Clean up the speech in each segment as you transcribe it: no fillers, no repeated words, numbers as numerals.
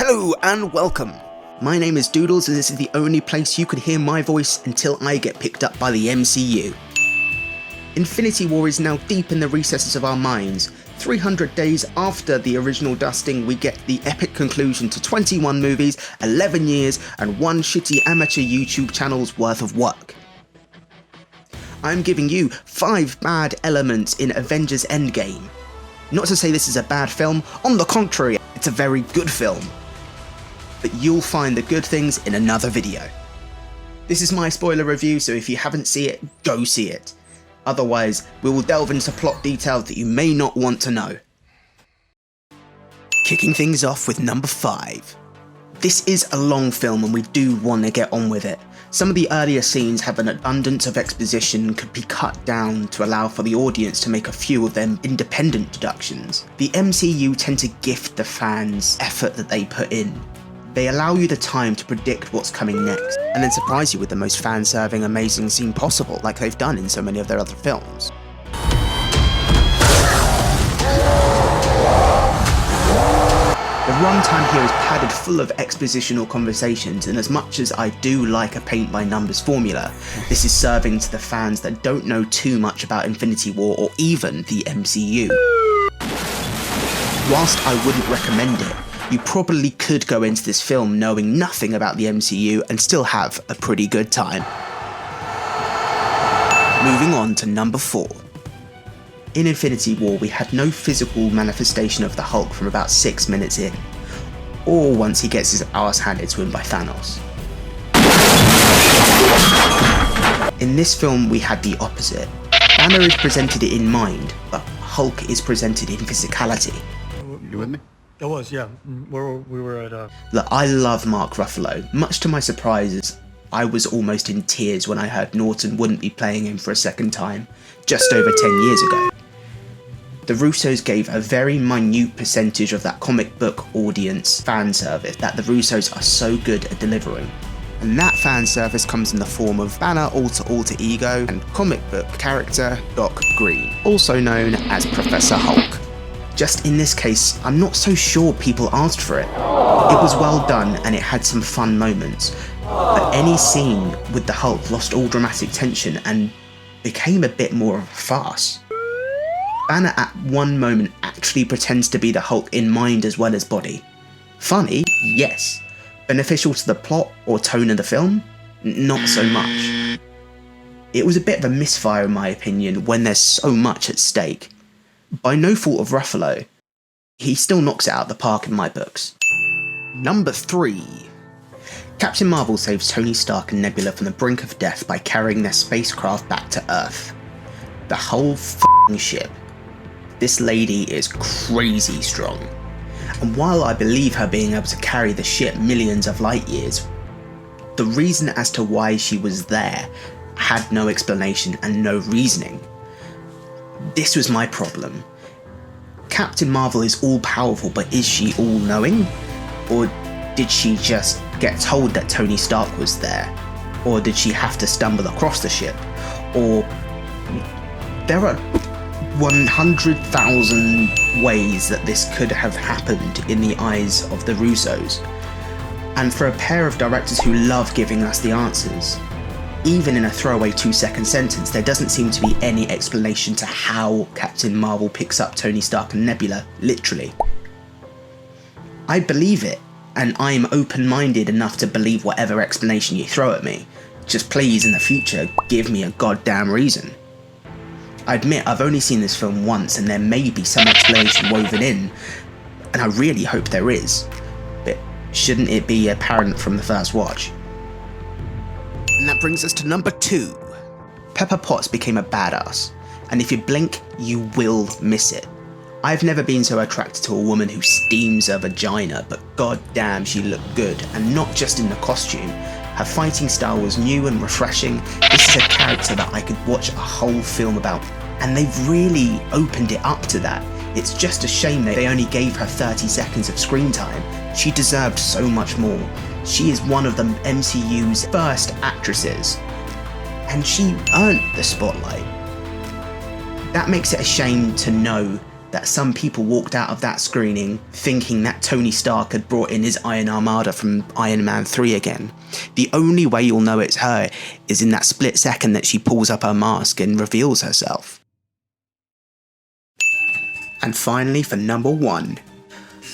Hello and welcome. My name is Doodles and this is the only place you could hear my voice until I get picked up by the MCU. Infinity War is now deep in the recesses of our minds. 300 days after the original dusting, we get the epic conclusion to 21 movies, 11 years, and one shitty amateur YouTube channel's worth of work. I'm giving you 5 bad elements in Avengers Endgame. Not to say this is a bad film, on the contrary, it's a very good film. But you'll find the good things in another video. This is my spoiler review, so if you haven't seen it, go see it. Otherwise, we will delve into plot details that you may not want to know. Kicking things off with number 5. This is a long film and we do want to get on with it. Some of the earlier scenes have an abundance of exposition and could be cut down to allow for the audience to make a few of them independent deductions. The MCU tend to gift the fans effort that they put in. They allow you the time to predict what's coming next, and then surprise you with the most fan-serving, amazing scene possible, like they've done in so many of their other films. The runtime here is padded full of expositional conversations, and as much as I do like a paint-by-numbers formula, this is serving to the fans that don't know too much about Infinity War or even the MCU. Whilst I wouldn't recommend it, you probably could go into this film knowing nothing about the MCU and still have a pretty good time. Moving on to number 4. In Infinity War, we had no physical manifestation of the Hulk from about 6 minutes in, or once he gets his ass handed to him by Thanos. In this film, we had the opposite. Banner is presented in mind, but Hulk is presented in physicality. You with me? It was, yeah. We were at Look, I love Mark Ruffalo. Much to my surprise, I was almost in tears when I heard Norton wouldn't be playing him for a second time, just over 10 years ago. The Russos gave a very minute percentage of that comic book audience fan service that the Russos are so good at delivering. And that fan service comes in the form of Banner alter ego and comic book character Doc Green, also known as Professor Hulk. Just in this case, I'm not so sure people asked for it. It was well done and it had some fun moments, but any scene with the Hulk lost all dramatic tension and became a bit more of a farce. Banner at one moment actually pretends to be the Hulk in mind as well as body. Funny, yes. Beneficial to the plot or tone of the film? Not so much. It was a bit of a misfire in my opinion when there's so much at stake. By no fault of Ruffalo, he still knocks it out of the park in my books. Number 3. Captain Marvel saves Tony Stark and Nebula from the brink of death by carrying their spacecraft back to Earth. The whole f***ing ship. This lady is crazy strong. And while I believe her being able to carry the ship millions of light years, the reason as to why she was there had no explanation and no reasoning. This was my problem. Captain Marvel is all-powerful, but is she all-knowing? Or did she just get told that Tony Stark was there? Or did she have to stumble across the ship? Or there are 100,000 ways that this could have happened in the eyes of the Russos. And for a pair of directors who love giving us the answers, even in a throwaway 2-second sentence, there doesn't seem to be any explanation to how Captain Marvel picks up Tony Stark and Nebula, literally. I believe it, and I'm open-minded enough to believe whatever explanation you throw at me. Just please, in the future, give me a goddamn reason. I admit I've only seen this film once and there may be some explanation woven in, and I really hope there is, but shouldn't it be apparent from the first watch? And that brings us to number 2. Pepper Potts became a badass, and if you blink, you will miss it. I've never been so attracted to a woman who steams her vagina, but goddamn she looked good, and not just in the costume. Her fighting style was new and refreshing. This is a character that I could watch a whole film about, and they've really opened it up to that. It's just a shame that they only gave her 30 seconds of screen time. She deserved so much more. She is one of the MCU's first actresses, and she earned the spotlight. That makes it a shame to know that some people walked out of that screening thinking that Tony Stark had brought in his Iron Armada from Iron Man 3 again. The only way you'll know it's her is in that split second that she pulls up her mask and reveals herself. And finally, for number 1,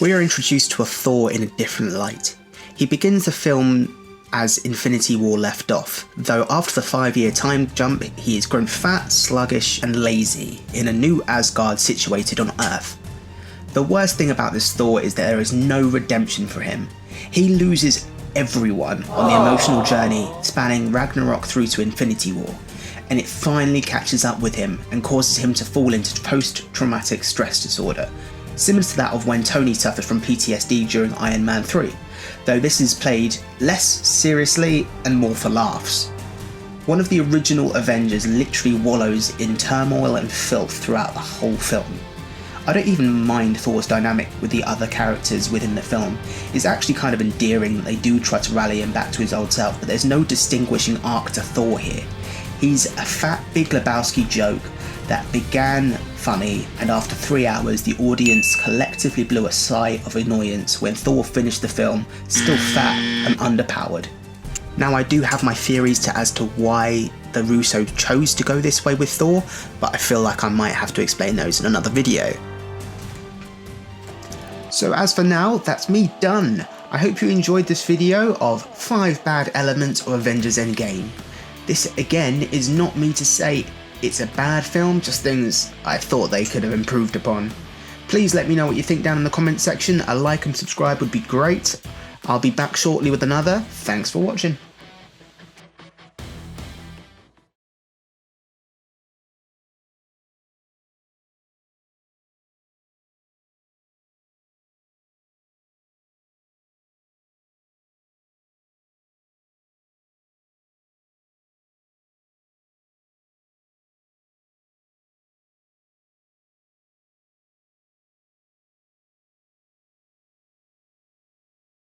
we are introduced to a Thor in a different light. He begins the film as Infinity War left off, though after the 5-year time jump he has grown fat, sluggish and lazy in a new Asgard situated on Earth. The worst thing about this Thor is that there is no redemption for him. He loses everyone on the emotional journey spanning Ragnarok through to Infinity War, and it finally catches up with him and causes him to fall into post-traumatic stress disorder, similar to that of when Tony suffered from PTSD during Iron Man 3, though this is played less seriously and more for laughs. One of the original Avengers literally wallows in turmoil and filth throughout the whole film. I don't even mind Thor's dynamic with the other characters within the film. It's actually kind of endearing that they do try to rally him back to his old self, but there's no distinguishing arc to Thor here. He's a fat Big Lebowski joke that began funny, and after 3 hours the audience collectively blew a sigh of annoyance when Thor finished the film still fat and underpowered. Now, I do have my theories as to why the Russo chose to go this way with Thor, but I feel like I might have to explain those in another video. So as for now, that's me done. I hope you enjoyed this video of 5 bad elements of Avengers Endgame. This again is not me to say it's a bad film, just things I thought they could have improved upon. Please let me know what you think down in the comment section. A like and subscribe would be great. I'll be back shortly with another. Thanks for watching.